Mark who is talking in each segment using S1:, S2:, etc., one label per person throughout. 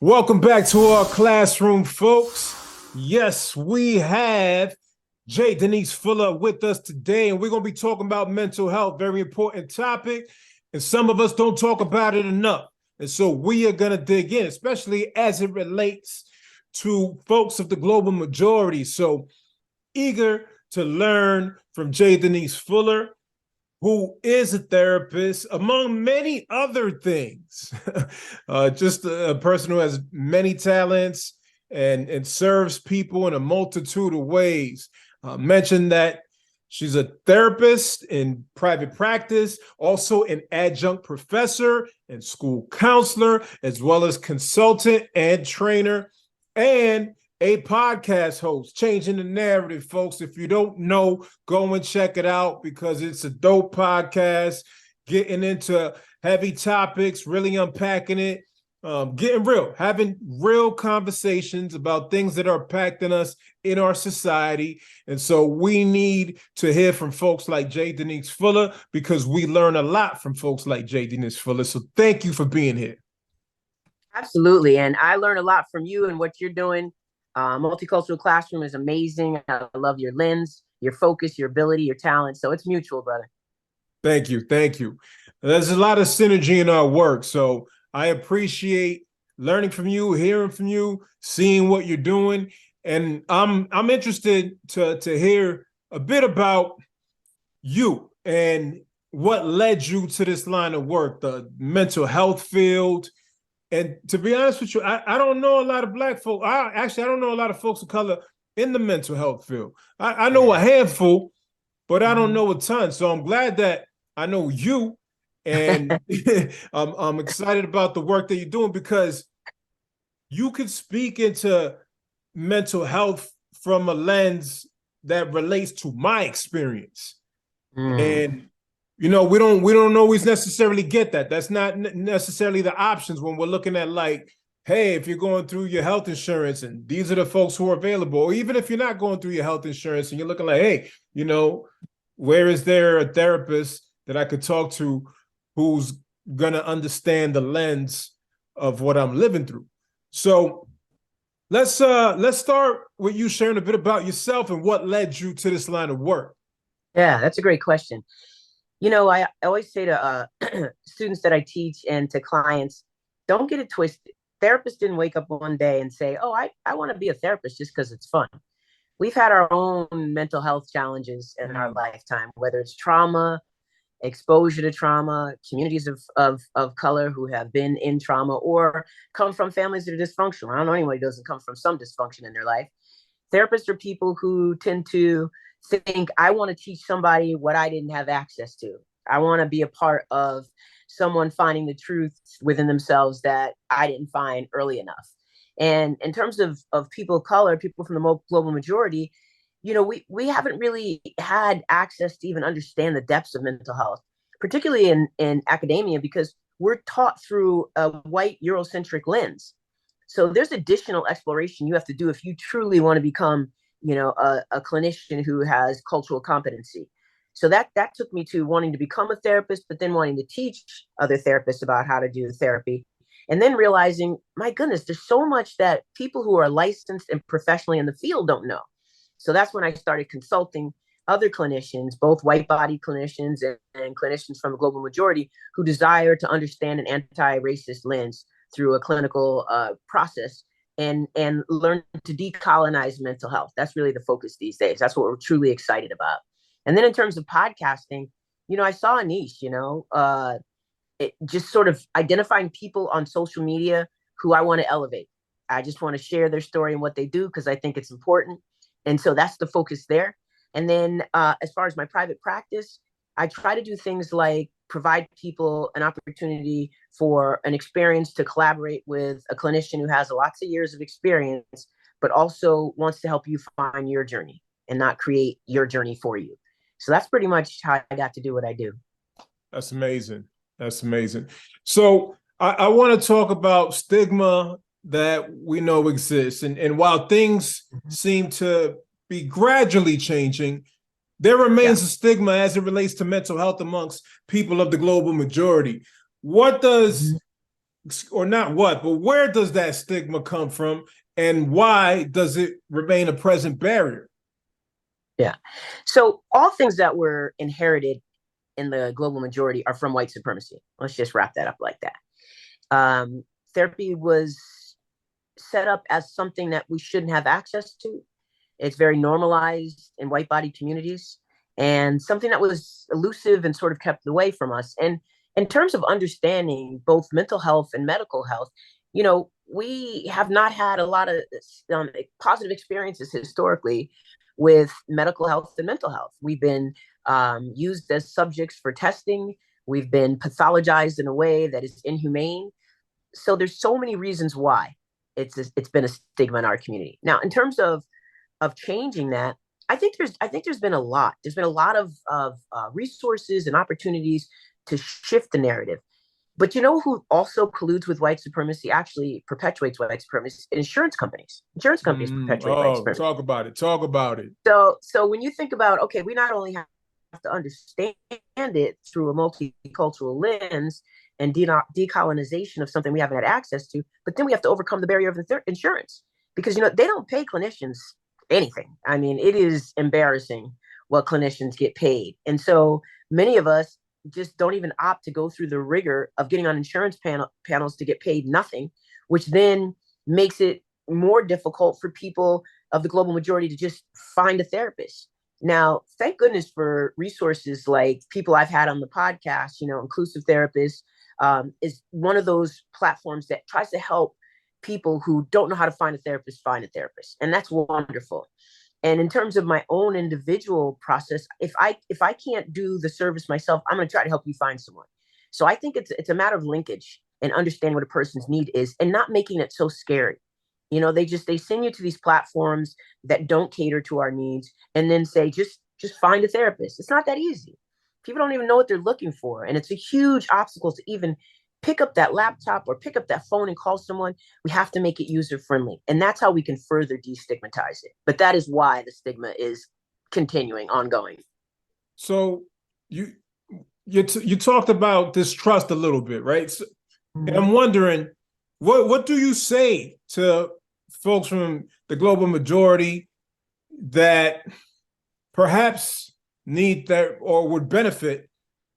S1: Welcome back to our classroom, folks. Yes, we have Jay Denise Fuller with us today, and we're going to be talking about mental health, very important topic, and some of us don't talk about it enough. And so we are going to dig in, especially as it relates to folks of the global majority. So eager to learn from Jay Denise Fuller, who is a therapist, among many other things. Just a person who has many talents and serves people in a multitude of ways. Mentioned that she's a therapist in private practice, also an adjunct professor and school counselor, as well as consultant and trainer, and a podcast host, Changing the Narrative, folks. If you don't know, go and check it out because it's a dope podcast, getting into heavy topics, really unpacking it, getting real, having real conversations about things that are impacting us in our society. And so we need to hear from folks like Jay Denise Fuller because we learn a lot from folks like Jay Denise Fuller. So thank you for being here.
S2: Absolutely. And I learn a lot from you and what you're doing. Multicultural classroom is amazing. I love your lens, your focus, your ability, your talent. So it's mutual, brother.
S1: Thank you. Thank you. There's a lot of synergy in our work. So I appreciate learning from you, hearing from you, seeing what you're doing. And I'm interested to hear a bit about you and what led you to this line of work, the mental health field. And to be honest with you, I don't know a lot of Black folk. I don't know a lot of folks of color in the mental health field. I know a handful, but I don't know a ton. So I'm glad that I know you, and I'm excited about the work that you're doing because you could speak into mental health from a lens that relates to my experience. And we don't always necessarily get that. That's not necessarily the options when we're looking at like, hey, if you're going through your health insurance and these are the folks who are available, or even if you're not going through your health insurance and you're looking like, hey, where is there a therapist that I could talk to who's gonna understand the lens of what I'm living through? So let's start with you sharing a bit about yourself and what led you to this line of work.
S2: Yeah, that's a great question. I always say to students that I teach and to clients, don't get it twisted. Therapists didn't wake up one day and say, oh, I want to be a therapist just because it's fun. We've had our own mental health challenges in our lifetime, whether it's trauma, exposure to trauma, communities of color who have been in trauma or come from families that are dysfunctional. I don't know anyone who doesn't come from some dysfunction in their life. Therapists are people who tend to think, I want to teach somebody what I didn't have access to. I want to be a part of someone finding the truth within themselves that I didn't find early enough. And in terms of people of color, people from the global majority, we haven't really had access to even understand the depths of mental health, particularly in academia, because we're taught through a white Eurocentric lens. So there's additional exploration you have to do if you truly want to become a clinician who has cultural competency. So that took me to wanting to become a therapist, but then wanting to teach other therapists about how to do therapy. And then realizing, my goodness, there's so much that people who are licensed and professionally in the field don't know. So that's when I started consulting other clinicians, both white-bodied clinicians and clinicians from the global majority who desire to understand an anti-racist lens through a clinical process and learn to decolonize mental health. That's really the focus these days. That's what we're truly excited about. And then in terms of podcasting, I saw a niche, it just sort of identifying people on social media who I want to elevate. I just want to share their story and what they do because I think it's important. And so that's the focus there. And then as far as my private practice, I try to do things like provide people an opportunity for an experience to collaborate with a clinician who has lots of years of experience, but also wants to help you find your journey and not create your journey for you. So that's pretty much how I got to do what I do.
S1: That's amazing. That's amazing. So I want to talk about stigma that we know exists. And while things seem to be gradually changing, there remains a stigma as it relates to mental health amongst people of the global majority. What does or not what, but where does that stigma come from, and why does it remain a present barrier?
S2: Yeah. So all things that were inherited in the global majority are from white supremacy. Let's just wrap that up like that. Therapy was set up as something that we shouldn't have access to. It's very normalized in white body communities, and something that was elusive and sort of kept away from us. And in terms of understanding both mental health and medical health, we have not had a lot of positive experiences historically with medical health and mental health. We've been used as subjects for testing. We've been pathologized in a way that is inhumane. So there's so many reasons why it's been a stigma in our community. Now, in terms of changing that, I think there's been a lot. There's been a lot of resources and opportunities to shift the narrative. But you know who also colludes with white supremacy, actually perpetuates white supremacy? Insurance companies. Insurance companies perpetuate white supremacy.
S1: Talk about it. Talk about it.
S2: So when you think about, okay, we not only have to understand it through a multicultural lens and decolonization of something we haven't had access to, but then we have to overcome the barrier of insurance, because they don't pay clinicians anything. I mean, it is embarrassing what clinicians get paid, and so many of us just don't even opt to go through the rigor of getting on insurance panels to get paid nothing, which then makes it more difficult for people of the global majority to just find a therapist. Now, thank goodness for resources like people I've had on the podcast. Inclusive Therapists is one of those platforms that tries to help people who don't know how to find a therapist, and that's wonderful. And in terms of my own individual process, if I can't do the service myself, I'm going to try to help you find someone. So I think it's a matter of linkage and understanding what a person's need is, and not making it so scary. They send you to these platforms that don't cater to our needs, and then say, just find a therapist. It's not that easy. People don't even know what they're looking for, and it's a huge obstacle to even pick up that laptop or pick up that phone and call someone. We have to make it user friendly, and that's how we can further destigmatize it. But that is why the stigma is continuing, ongoing.
S1: So you talked about distrust a little bit, right? So, and I'm wondering, what do you say to folks from the global majority that perhaps need that or would benefit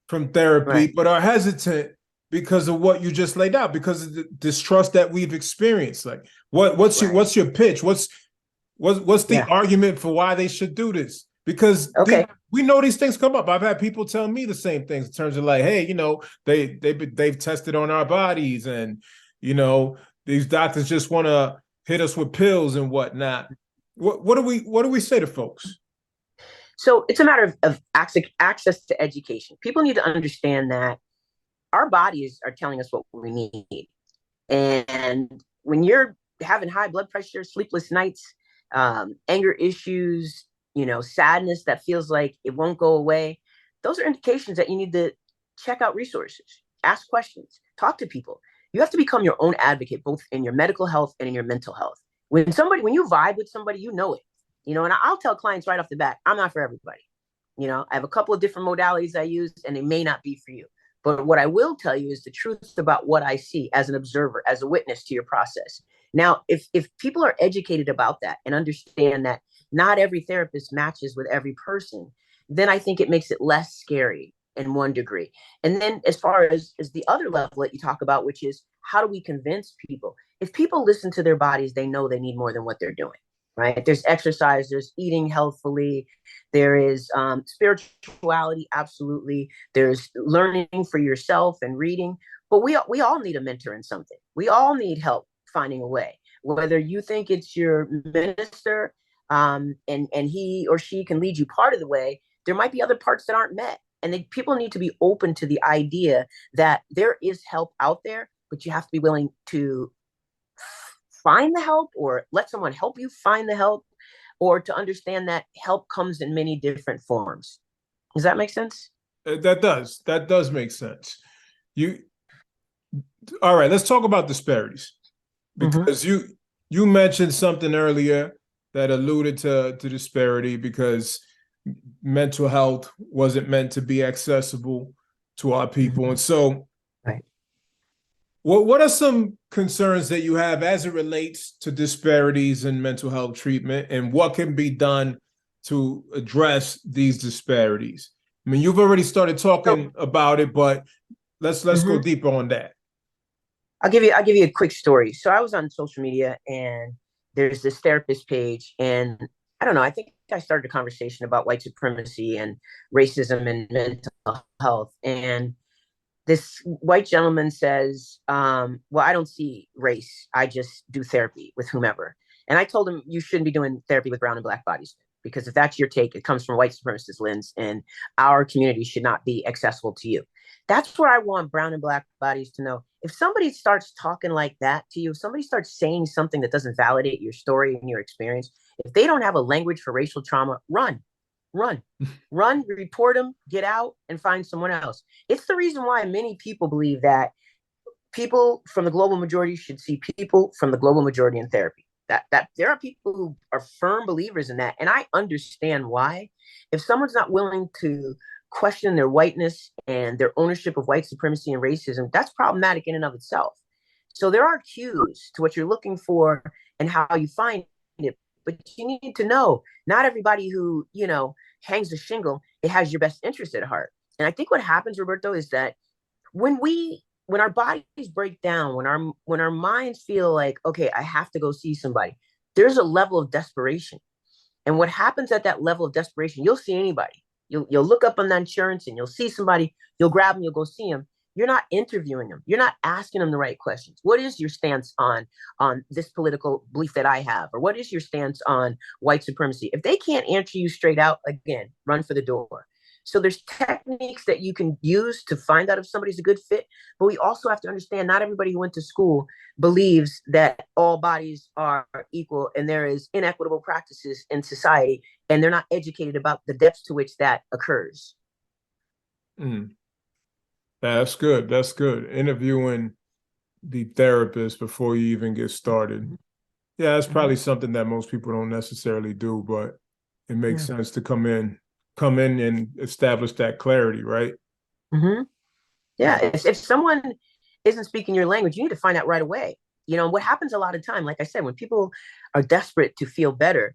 S1: from therapy, right, but are hesitant because of what you just laid out, because of the distrust that we've experienced? Like, what's your pitch? What's the argument for why they should do this? Because we know these things come up. I've had people tell me the same things in terms of like, hey, they've tested on our bodies, and these doctors just want to hit us with pills and whatnot. What do we say to folks?
S2: So it's a matter of access to education. People need to understand that our bodies are telling us what we need. And when you're having high blood pressure, sleepless nights, anger issues, sadness that feels like it won't go away, those are indications that you need to check out resources, ask questions, talk to people. You have to become your own advocate, both in your medical health and in your mental health. When you vibe with somebody, you know it. And I'll tell clients right off the bat, I'm not for everybody. I have a couple of different modalities I use, and they may not be for you. But what I will tell you is the truth about what I see as an observer, as a witness to your process. Now, if people are educated about that and understand that not every therapist matches with every person, then I think it makes it less scary in one degree. And then as far as the other level that you talk about, which is how do we convince people? If people listen to their bodies, they know they need more than what they're doing, right? There's exercise, there's eating healthfully, there is spirituality, absolutely. There's learning for yourself and reading. But we all need a mentor in something. We all need help finding a way. Whether you think it's your minister and he or she can lead you part of the way, there might be other parts that aren't met. And people need to be open to the idea that there is help out there, but you have to be willing to find the help, or let someone help you find the help, or to understand that help comes in many different forms. Does that make sense?
S1: That does make sense. All right, let's talk about disparities, because you mentioned something earlier that alluded to disparity, because mental health wasn't meant to be accessible to our people. And so What are some concerns that you have as it relates to disparities in mental health treatment, and what can be done to address these disparities? I mean, you've already started talking about it, but let's go deeper on that.
S2: I'll give you a quick story. So I was on social media and there's this therapist page, and I don't know, I think I started a conversation about white supremacy and racism and mental health. And this white gentleman says, well, I don't see race. I just do therapy with whomever. And I told him, you shouldn't be doing therapy with brown and black bodies, because if that's your take, it comes from a white supremacist lens, and our community should not be accessible to you. That's where I want brown and black bodies to know. If somebody starts talking like that to you, if somebody starts saying something that doesn't validate your story and your experience, if they don't have a language for racial trauma, run, run, run, report them, get out, and find someone else. It's the reason why many people believe that people from the global majority should see people from the global majority in therapy. That there are people who are firm believers in that, and I understand why. If someone's not willing to question their whiteness and their ownership of white supremacy and racism, that's problematic in and of itself. So there are cues to what you're looking for and how you find it, but you need to know not everybody who, hangs the shingle, it has your best interest at heart. And I think what happens, Roberto, is that when our bodies break down, when our minds feel like, okay, I have to go see somebody, there's a level of desperation. And what happens at that level of desperation, you'll see anybody. You'll look up on the insurance and you'll see somebody, you'll grab them, you'll go see them. You're not interviewing them. You're not asking them the right questions. What is your stance on this political belief that I have? Or what is your stance on white supremacy? If they can't answer you straight out, again, run for the door. So there's techniques that you can use to find out if somebody's a good fit, but we also have to understand not everybody who went to school believes that all bodies are equal and there is inequitable practices in society, and they're not educated about the depths to which that occurs.
S1: Mm. That's good. That's good. Interviewing the therapist before you even get started. Yeah, that's probably something that most people don't necessarily do, but it makes sense to come in and establish that clarity, right?
S2: Yeah, if someone isn't speaking your language, you need to find out right away. What happens a lot of time, like I said, when people are desperate to feel better,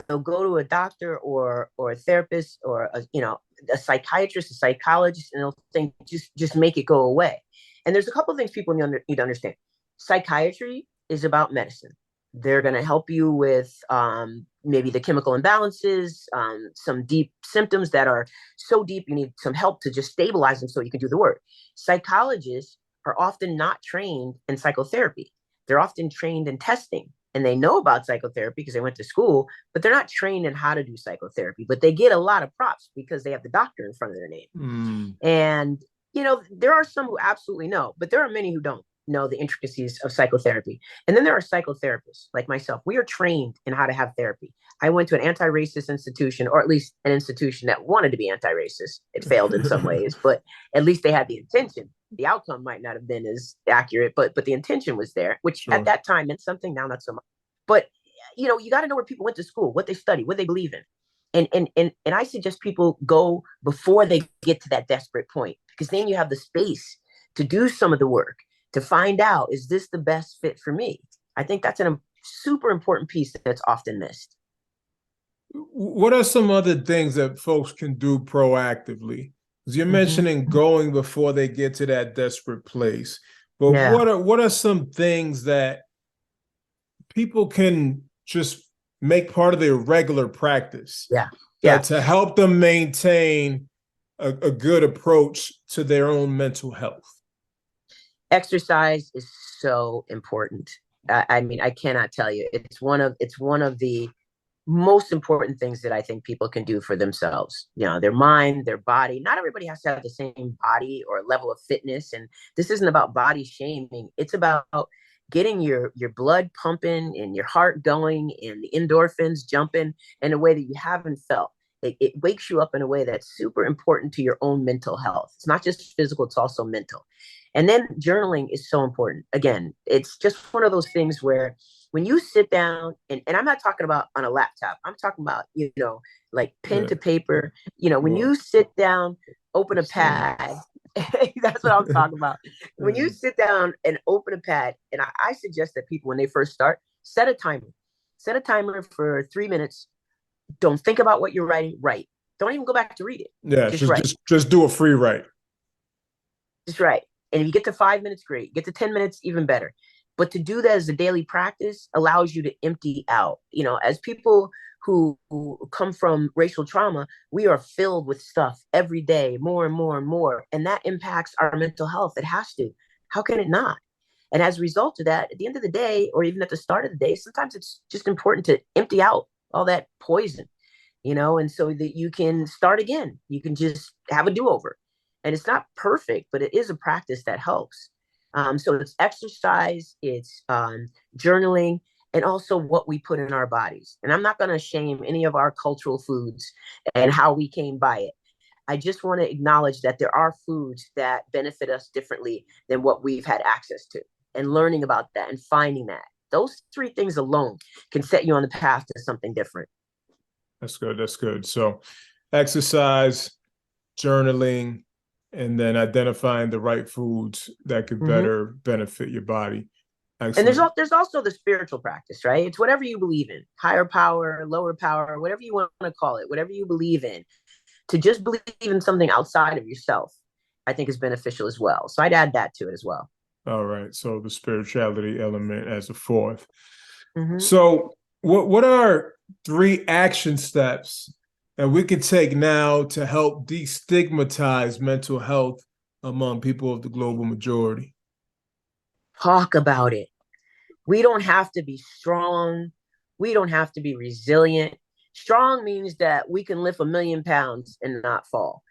S2: they'll go to a doctor or a therapist or a psychiatrist, a psychologist, and they'll think just make it go away. And there's a couple of things people need to understand. Psychiatry is about medicine. They're going to help you with maybe the chemical imbalances, some deep symptoms that are so deep you need some help to just stabilize them so you can do the work. Psychologists are often not trained in psychotherapy. They're often trained in testing, and they know about psychotherapy because they went to school, but they're not trained in how to do psychotherapy. But they get a lot of props because they have the doctor in front of their name. And, there are some who absolutely know, but there are many who don't know the intricacies of psychotherapy. And then there are psychotherapists like myself. We are trained in how to have therapy. I went to an anti-racist institution, or at least an institution that wanted to be anti-racist. It failed in some ways, but at least they had the intention. The outcome might not have been as accurate, but the intention was there, which at that time meant something, now not so much. But you got to know where people went to school, what they study, what they believe in. And I suggest people go before they get to that desperate point, because then you have the space to do some of the work, to find out, is this the best fit for me? I think that's a super important piece that's often missed.
S1: What are some other things that folks can do proactively? Because you're mentioning going before they get to that desperate place. But what are some things that people can just make part of their regular practice to help them maintain a good approach to their own mental health?
S2: Exercise is so important. I mean, I cannot tell you. It's one of the most important things that I think people can do for themselves. Their mind, their body. Not everybody has to have the same body or level of fitness. And this isn't about body shaming. It's about getting your blood pumping and your heart going and the endorphins jumping in a way that you haven't felt. It wakes you up in a way that's super important to your own mental health. It's not just physical, it's also mental. And then journaling is so important. Again, it's just one of those things where when you sit down, and I'm not talking about on a laptop, I'm talking about, like pen to paper, when you sit down, open a pad That's what I'm talking about. When you
S1: Mm.
S2: sit down and open a pad, and I suggest that people, when they first start, set a timer. Set a timer for 3 minutes. Don't think about what you're writing. Write. Don't even go back to read it.
S1: Yeah,
S2: Just write.
S1: just do a free write.
S2: Just write. And if you get to 5 minutes, great. Get to 10 minutes, even better. But to do that as a daily practice allows you to empty out. As people who come from racial trauma, we are filled with stuff every day, more and more and more. And that impacts our mental health. It has to. How can it not? And as a result of that, at the end of the day, or even at the start of the day, sometimes it's just important to empty out all that poison, and so that you can start again. You can just have a do-over. And it's not perfect, but it is a practice that helps. So it's exercise, it's journaling, and also what we put in our bodies. And I'm not going to shame any of our cultural foods and how we came by it. I just want to acknowledge that there are foods that benefit us differently than what we've had access to, and learning about that and finding that. Those three things alone can set you on the path to something different.
S1: That's good. That's good. So exercise, journaling, and then identifying the right foods that could better benefit your body.
S2: And
S1: Excellent.
S2: there's also the spiritual practice, right? It's whatever you believe in, higher power, lower power, whatever you want to call it, whatever you believe in. To just believe in something outside of yourself, I think is beneficial as well. So I'd add that to it as well.
S1: All right. So the spirituality element as a fourth.
S2: Mm-hmm.
S1: So what are 3 action steps that we could take now to help destigmatize mental health among people of the global majority?
S2: Talk about it. We don't have to be strong. We don't have to be resilient. Strong means that we can lift 1,000,000 pounds and not fall.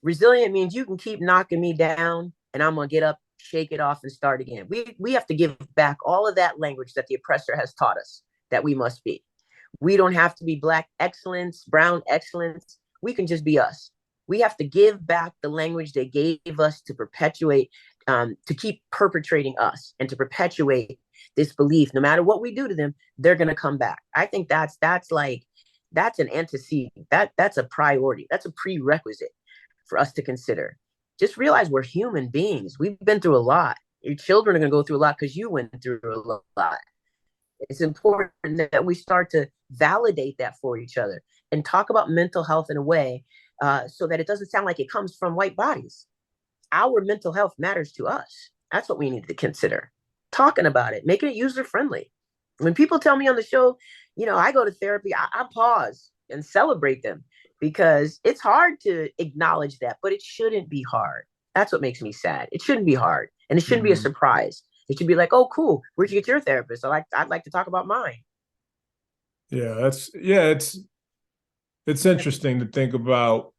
S2: Resilient means you can keep knocking me down and I'm going to get up, shake it off, and start again. We have to give back all of that language that the oppressor has taught us that we must be. We don't have to be Black excellence, brown excellence. We can just be us. We have to give back the language they gave us to perpetuate, to keep perpetrating us and to perpetuate this belief. No matter what we do to them, they're going to come back. I think that's an antecedent. That's a priority. That's a prerequisite for us to consider. Just realize we're human beings. We've been through a lot. Your children are going to go through a lot because you went through a lot. It's important that we start to validate that for each other and talk about mental health in a way so that it doesn't sound like it comes from white bodies. Our mental health matters to us. That's what we need to consider. Talking about it, making it user friendly. When people tell me on the show, I go to therapy, I pause and celebrate them because it's hard to acknowledge that, but it shouldn't be hard. That's what makes me sad. It shouldn't be hard, and it shouldn't be a surprise. It should be like, oh, cool. Where'd you get your therapist? I'd like to talk about mine.
S1: Yeah, it's interesting to think about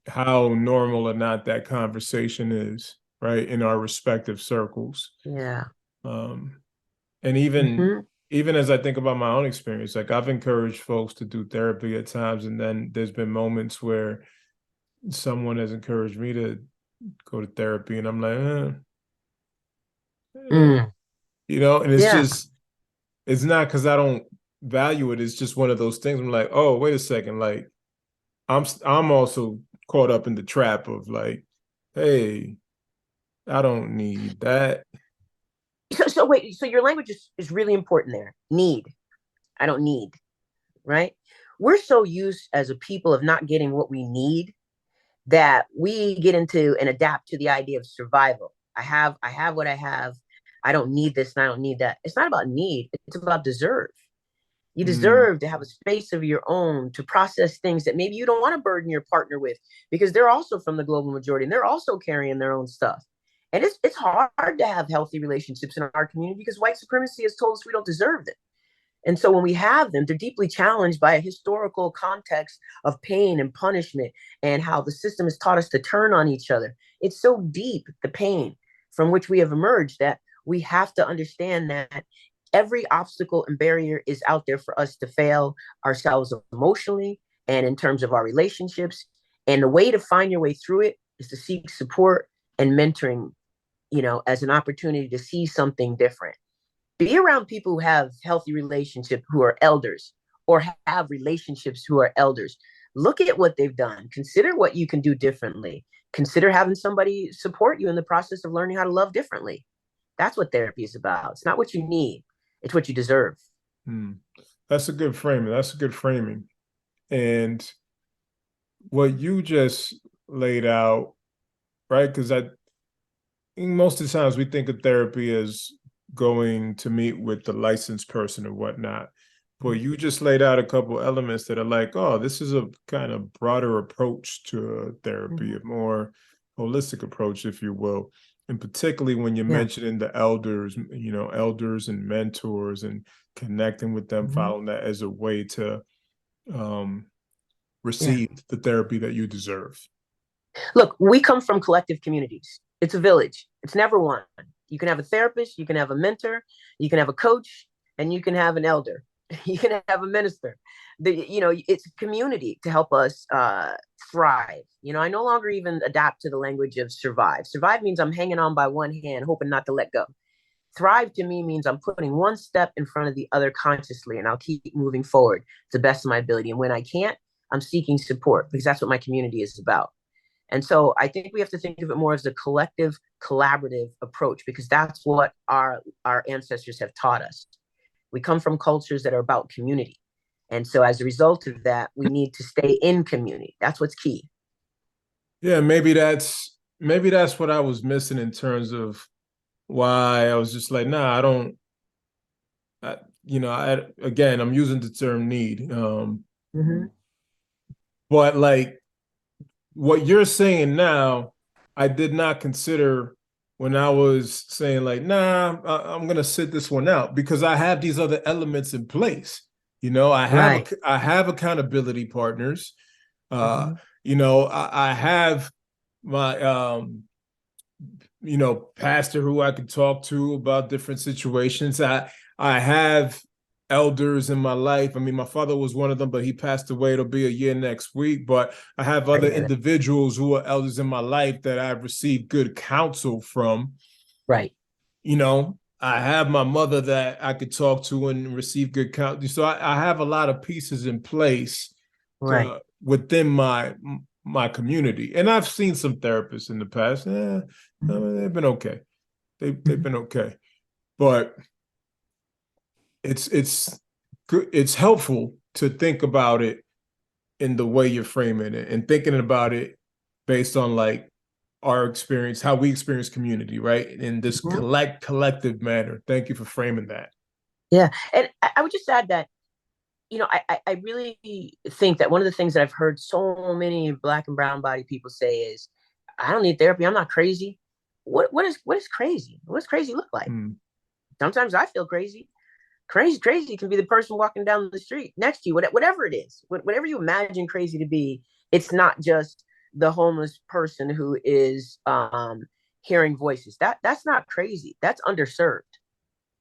S1: how normal or not that conversation is, right, in our respective circles.
S2: Yeah.
S1: And even as I think about my own experience, like I've encouraged folks to do therapy at times, and then there's been moments where someone has encouraged me to go to therapy, and I'm like, and
S2: Yeah.
S1: it's not because I don't value it. It's just one of those things. I'm like, oh, wait a second, like I'm also caught up in the trap of like, hey, I don't need that.
S2: So wait, so your language is really important there. Need. I don't need, right? We're so used as a people of not getting what we need that we get into and adapt to the idea of survival. I have what I have. I don't need this and I don't need that. It's not about need, it's about deserve. You deserve to have a space of your own to process things that maybe you don't want to burden your partner with because they're also from the global majority and they're also carrying their own stuff. And it's hard to have healthy relationships in our community because white supremacy has told us we don't deserve them. And so when we have them, they're deeply challenged by a historical context of pain and punishment and how the system has taught us to turn on each other. It's so deep, the pain from which we have emerged, that we have to understand that every obstacle and barrier is out there for us to fail ourselves emotionally and in terms of our relationships. And the way to find your way through it is to seek support and mentoring, as an opportunity to see something different. Be around people who have healthy relationships, who are elders, or have relationships who are elders. Look at what they've done. Consider what you can do differently. consider having somebody support you in the process of learning how to love differently. That's what therapy is about. It's not what you need, it's what you deserve.
S1: That's a good framing. That's a good framing. And what you just laid out, right? Because I think most of the times we think of therapy as going to meet with the licensed person or whatnot. But you just laid out a couple elements that are like, oh, this is a kind of broader approach to therapy, a more holistic approach, if you will. And particularly when you're mentioning the elders, elders and mentors and connecting with them, following that as a way to receive the therapy that you deserve.
S2: Look, we come from collective communities. It's a village. It's never one. You can have a therapist, you can have a mentor, you can have a coach, and you can have an elder. You can have a minister. It's a community to help us thrive. I no longer even adapt to the language of survive. Survive means I'm hanging on by one hand, hoping not to let go. Thrive to me means I'm putting one step in front of the other consciously, and I'll keep moving forward to the best of my ability. And when I can't, I'm seeking support, because that's what my community is about. And so I think we have to think of it more as a collective, collaborative approach, because that's what our ancestors have taught us. We come from cultures that are about community. And so as a result of that, we need to stay in community. That's what's key.
S1: Yeah, maybe that's what I was missing in terms of why I was just like, nah, I don't, again, I'm using the term need. But like what you're saying now, I did not consider when I was saying like, nah, I'm going to sit this one out, because I have these other elements in place. I have accountability partners. I have my, pastor who I could talk to about different situations. I have elders in my life. I mean, my father was one of them, but he passed away. It'll be a year next week. But I have other individuals who are elders in my life that I've received good counsel from.
S2: Right.
S1: I have my mother that I could talk to and receive good counsel. So I have a lot of pieces in place within my community. And I've seen some therapists in the past. They've been okay. They've been okay. But it's helpful to think about it in the way you're framing it, and thinking about it based on like our experience, how we experience community, right? In this collective manner. Thank you for framing that.
S2: Yeah. And I would just add that, I really think that one of the things that I've heard so many Black and brown body people say is, I don't need therapy. I'm not crazy. What is crazy? What does crazy look like? Sometimes I feel crazy. Crazy can be the person walking down the street next to you, whatever it is, whatever you imagine crazy to be. It's not just the homeless person who is hearing voices. That's not crazy. That's underserved.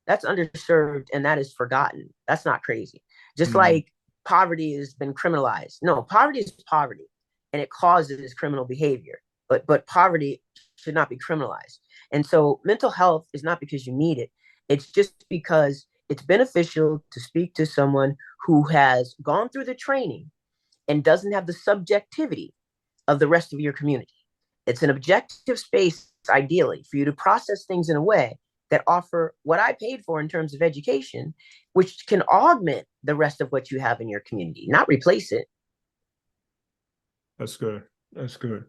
S2: And that is forgotten. That's not crazy. Just like poverty has been criminalized. No, poverty is poverty, and it causes criminal behavior. But poverty should not be criminalized. And so mental health is not because you need it. It's just because it's beneficial to speak to someone who has gone through the training and doesn't have the subjectivity of the rest of your community. It's an objective space, ideally, for you to process things in a way that offer what I paid for in terms of education, which can augment the rest of what you have in your community, not replace it.
S1: That's good. That's good.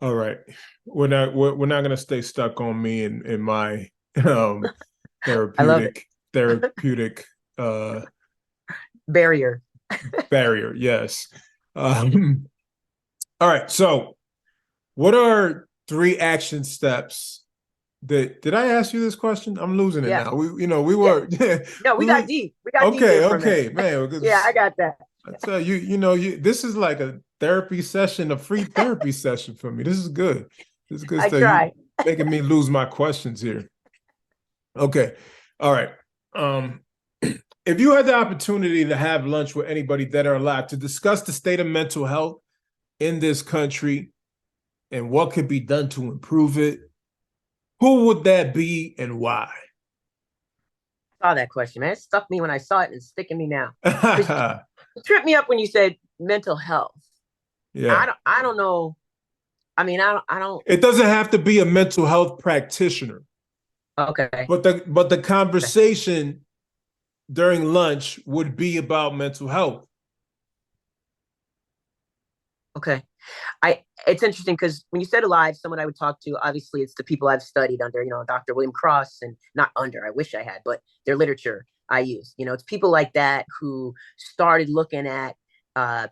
S1: All right. We're not going to stay stuck on me and my therapeutic
S2: barrier.
S1: Yes. All right. So what are 3 action steps did I ask you this question? I'm losing it now. We were
S2: No, we got deep. We got deep.
S1: Okay, man.
S2: Yeah, I got that.
S1: I tell you, this is like a therapy session, a free therapy session for me. This is good. This is good stuff.
S2: Try.
S1: You're making me lose my questions here. Okay. All right. If you had the opportunity to have lunch with anybody dead or alive to discuss the state of mental health in this country and what could be done to improve it, who would that be and why?
S2: I saw that question, man. It stuck me when I saw it, and it's sticking me now. It tripped me up when you said mental health.
S1: Yeah.
S2: I don't know. I mean, I don't.
S1: It doesn't have to be a mental health practitioner,
S2: Okay.
S1: but the conversation during lunch would be about mental health.
S2: Okay. It's interesting because when you said alive, someone I would talk to, obviously it's the people I've studied under, Dr. William Cross, and not under, I wish I had, but their literature I use. It's people like that who started looking at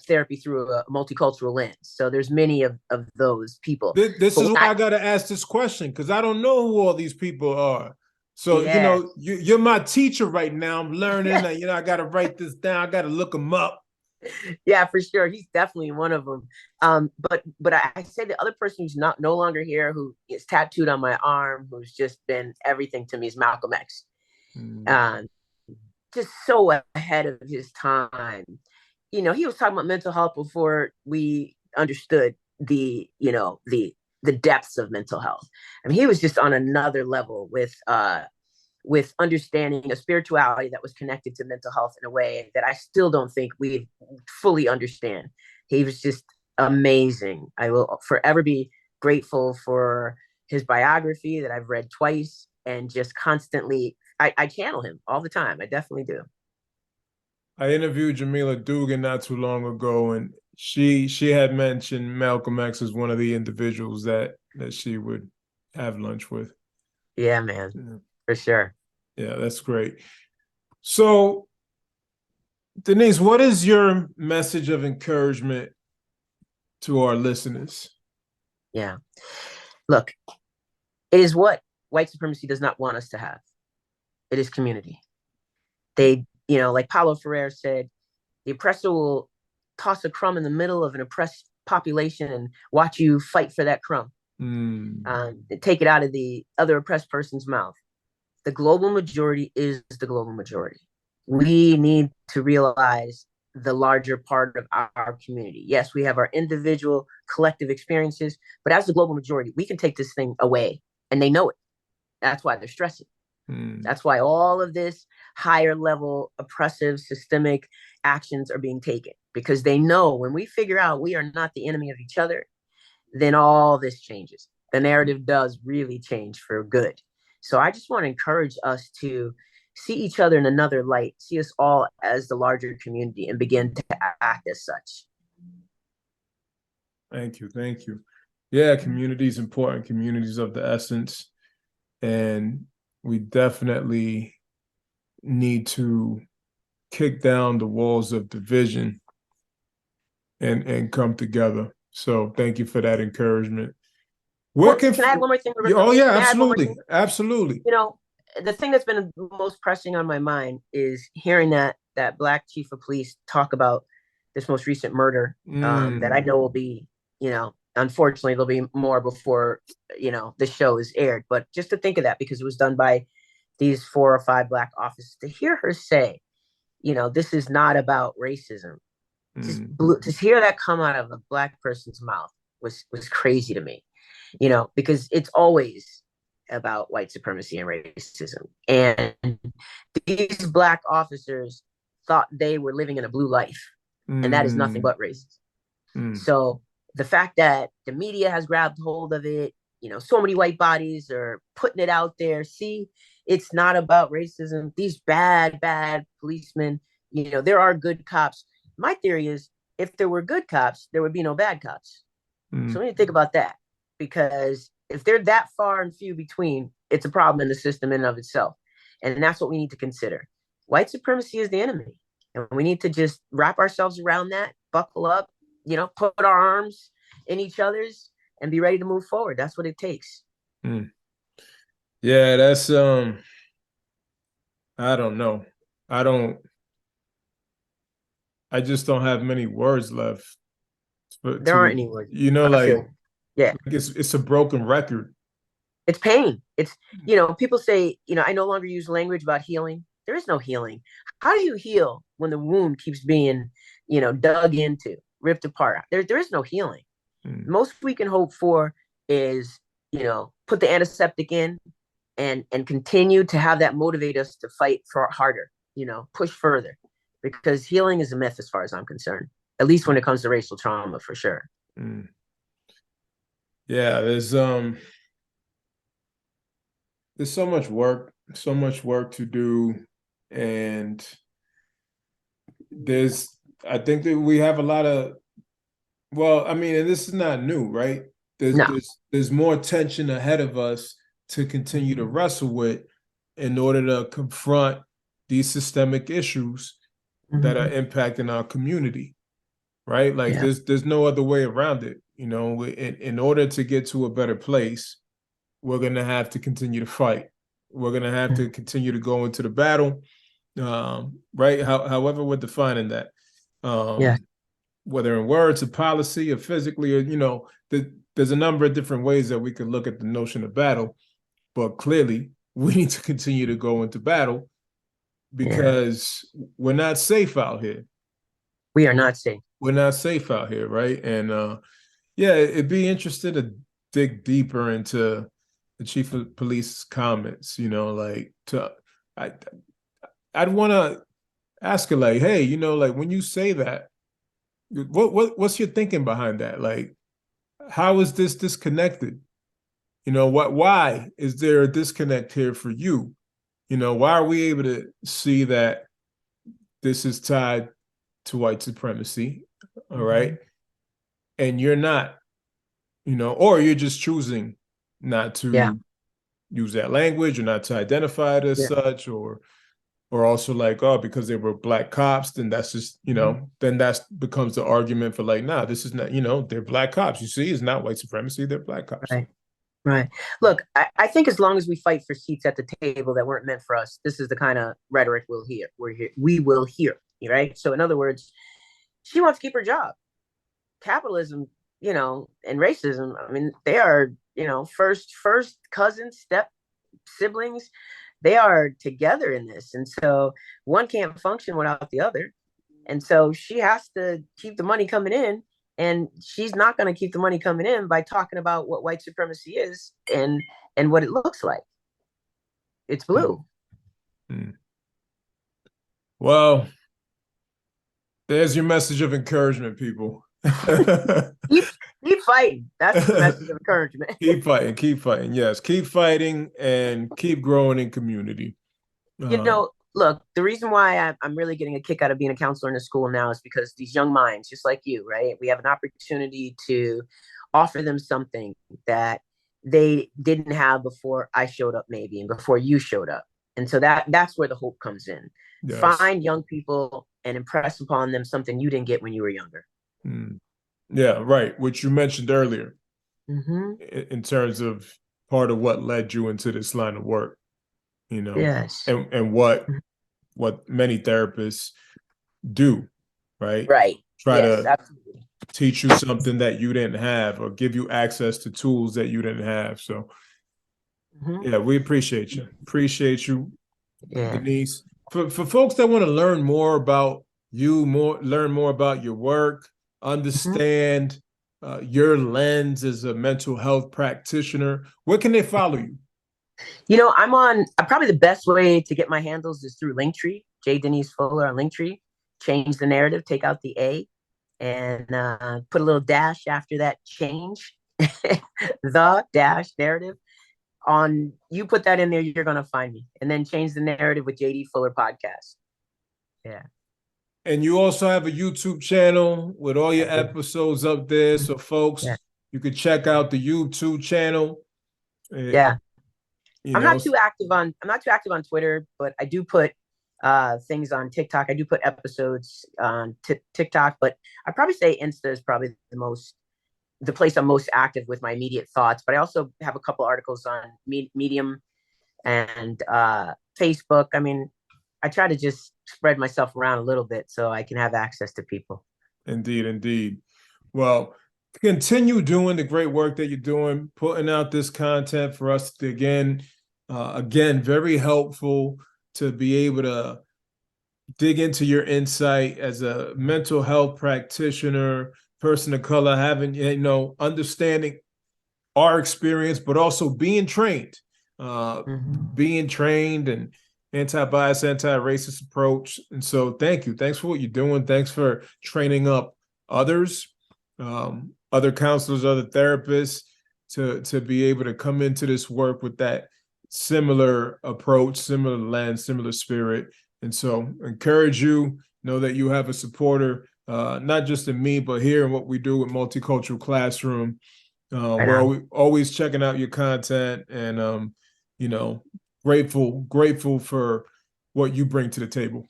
S2: therapy through a multicultural lens. So there's many of those people.
S1: This
S2: But
S1: is why I got to ask this question, because I don't know who all these people are. So,
S2: yeah.
S1: You're my teacher right now. I'm learning. I got to write this down. I got to look them up.
S2: Yeah, for sure. He's definitely one of them. But I say the other person who's no longer here, who is tattooed on my arm, who's just been everything to me, is Malcolm X. Mm. Just so ahead of his time. He was talking about mental health before we understood the depths of mental health. I mean, he was just on another level with understanding a spirituality that was connected to mental health in a way that I still don't think we fully understand. He was just amazing. I will forever be grateful for his biography that I've read twice, and just constantly, I channel him all the time. I definitely do.
S1: I interviewed Jamila Dugan not too long ago, and she had mentioned Malcolm X as one of the individuals that she would have lunch with.
S2: Yeah, man, yeah. For sure.
S1: Yeah, that's great. So, Denise, what is your message of encouragement to our listeners?
S2: Yeah. Look, it is what white supremacy does not want us to have. It is community. They, like Paulo Freire said, the oppressor will toss a crumb in the middle of an oppressed population and watch you fight for that crumb. Take it out of the other oppressed person's mouth. The global majority is the global majority. We need to realize the larger part of our community. Yes, we have our individual collective experiences, but as the global majority, we can take this thing away, and they know it. That's why they're stressing. That's why all of this higher level oppressive systemic actions are being taken, because they know when we figure out we are not the enemy of each other, then all this changes. The narrative does really change for good. So I just want to encourage us to see each other in another light, see us all as the larger community, and begin to act as such.
S1: Thank you. Thank you. Yeah, community is important. Community is of the essence. And we definitely need to kick down the walls of division and come together. So thank you for that encouragement.
S2: Can I add one more thing?
S1: Oh, yeah, absolutely. Absolutely.
S2: The thing that's been most pressing on my mind is hearing that Black chief of police talk about this most recent murder that I know will be, unfortunately, there'll be more before, the show is aired. But just to think of that, because it was done by these 4 or 5 Black officers, to hear her say, this is not about racism. To hear that come out of a Black person's mouth was crazy to me, because it's always about white supremacy and racism. And these Black officers thought they were living in a blue life, and that is nothing but racist. So the fact that the media has grabbed hold of it, so many white bodies are putting it out there. See, it's not about racism. These bad policemen, there are good cops. My theory is, if there were good cops, there would be no bad cops. So we need to think about that, because if they're that far and few between, it's a problem in the system in and of itself. And that's what we need to consider. White supremacy is the enemy. And we need to just wrap ourselves around that, buckle up, put our arms in each other's and be ready to move forward. That's what it takes.
S1: Yeah, that's, I don't know. I just don't have many words left.
S2: There aren't any words.
S1: Yeah, it's a broken record.
S2: It's pain. It's, people say, I no longer use language about healing. There is no healing. How do you heal when the wound keeps being, dug into, ripped apart? There is no healing. Most we can hope for is, put the antiseptic in and continue to have that motivate us to fight for harder, push further, because healing is a myth as far as I'm concerned, at least when it comes to racial trauma, for sure.
S1: Yeah, there's so much work to do, and there's I think that we have a lot of, well, I mean, and this is not new, right?
S2: No.
S1: There's more tension ahead of us to continue to wrestle with in order to confront these systemic issues that are
S2: Mhm.
S1: impacting our community, right? Like
S2: Yeah.
S1: there's no other way around it. You know, in order to get to a better place, we're gonna have to continue to fight. We're gonna have to continue to go into the battle, right? However we're defining that,
S2: Yeah.
S1: um, whether in words or policy or physically, or there's a number of different ways that we could look at the notion of battle. But clearly, we need to continue to go into battle
S2: Yeah.
S1: because we're not safe out here.
S2: We are not safe.
S1: We're not safe out here, right? And yeah, it'd be interesting to dig deeper into the chief of police's comments. Like I, I'd want to ask her, like, hey, like when you say that, what's your thinking behind that? Like, how is this disconnected? Why is there a disconnect here for you? Why are we able to see that this is tied to white supremacy? All right. And you're not, or you're just choosing not
S2: Yeah.
S1: to use that language or not to identify it as
S2: Yeah.
S1: such, or also like, oh, because they were black cops, then that's just,
S2: Mhm.
S1: then that's becomes the argument for like, nah, this is not, they're black cops. You see, it's not white supremacy, they're black cops.
S2: Right. Right. Look, I think as long as we fight for seats at the table that weren't meant for us, this is the kind of rhetoric we will hear. Right. So in other words, she wants to keep her job. Capitalism, and racism, I mean, they are, first cousins, step siblings. They are together in this. And so one can't function without the other. And so she has to keep the money coming in. And she's not going to keep the money coming in by talking about what white supremacy is and what it looks like. It's blue.
S1: Mm-hmm. Well, there's your message of encouragement, people.
S2: keep keep fighting. That's the message of encouragement.
S1: Keep fighting, keep fighting. Yes, keep fighting and keep growing in community.
S2: Look, the reason why I'm really getting a kick out of being a counselor in a school now is because these young minds, just like you, right? We have an opportunity to offer them something that they didn't have before I showed up, maybe, and before you showed up. And so that's where the hope comes in.
S1: Yes.
S2: Find young people and impress upon them something you didn't get when you were younger.
S1: Mm. Yeah, right. Which you mentioned earlier
S2: Mm-hmm.
S1: in terms of part of what led you into this line of work,
S2: Yes.
S1: and what many therapists do, right?
S2: Right.
S1: Try
S2: Yes,
S1: to
S2: absolutely.
S1: teach you something that you didn't have or give you access to tools that you didn't have. So
S2: Mm-hmm.
S1: yeah, we appreciate you. Appreciate you,
S2: Yeah.
S1: Denise. For folks that want to learn more about you, learn more about your work,
S2: Mm-hmm.
S1: understand your lens as a mental health practitioner, where can they follow you?
S2: I'm on probably the best way to get my handles is through Linktree, Jay Denise Fuller on Linktree. Change the narrative, take out the A, and put a little dash after that change. The dash narrative. You put that in there, you're gonna find me. And then change the narrative with JD Fuller podcast. Yeah.
S1: And you also have a YouTube channel with all your
S2: I do.
S1: episodes up there. So folks,
S2: Yeah.
S1: you can check out the YouTube channel. Uh,
S2: Yeah.
S1: you know,
S2: I'm not too active on Twitter, but I do put things on TikTok. I do put episodes on TikTok, but I probably say Insta is probably the place I'm most active with my immediate thoughts. But I also have a couple articles on Medium and Facebook. I mean, I try to just spread myself around a little bit so I can have access to people.
S1: indeed, indeed. Well, continue doing the great work that you're doing, putting out this content for us to again, very helpful to be able to dig into your insight as a mental health practitioner, person of color, having, understanding our experience, but also
S2: Mm-hmm.
S1: being trained and anti-bias, anti-racist approach. And so thank you. Thanks for what you're doing. Thanks for training up others, other counselors, other therapists. to be able to come into this work with that similar approach, similar lens, similar spirit. And so encourage you, know that you have a supporter, not just in me, but here in what we do with Multicultural Classroom. We're always checking out your content, and you know, grateful for what you bring to the table.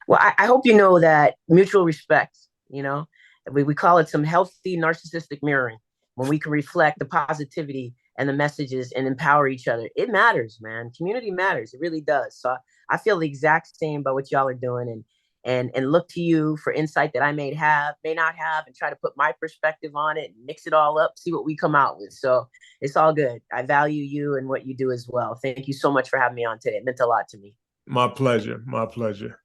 S2: Well, I hope you know that mutual respect, we call it some healthy narcissistic mirroring, when we can reflect the positivity and the messages and empower each other. It matters, man. Community matters. It really does. So I feel the exact same about what y'all are doing, and look to you for insight that I may not have, and try to put my perspective on it and mix it all up, see what we come out with. So it's all good. I value you and what you do as well. Thank you so much for having me on today. It meant a lot to me.
S1: My pleasure. My pleasure.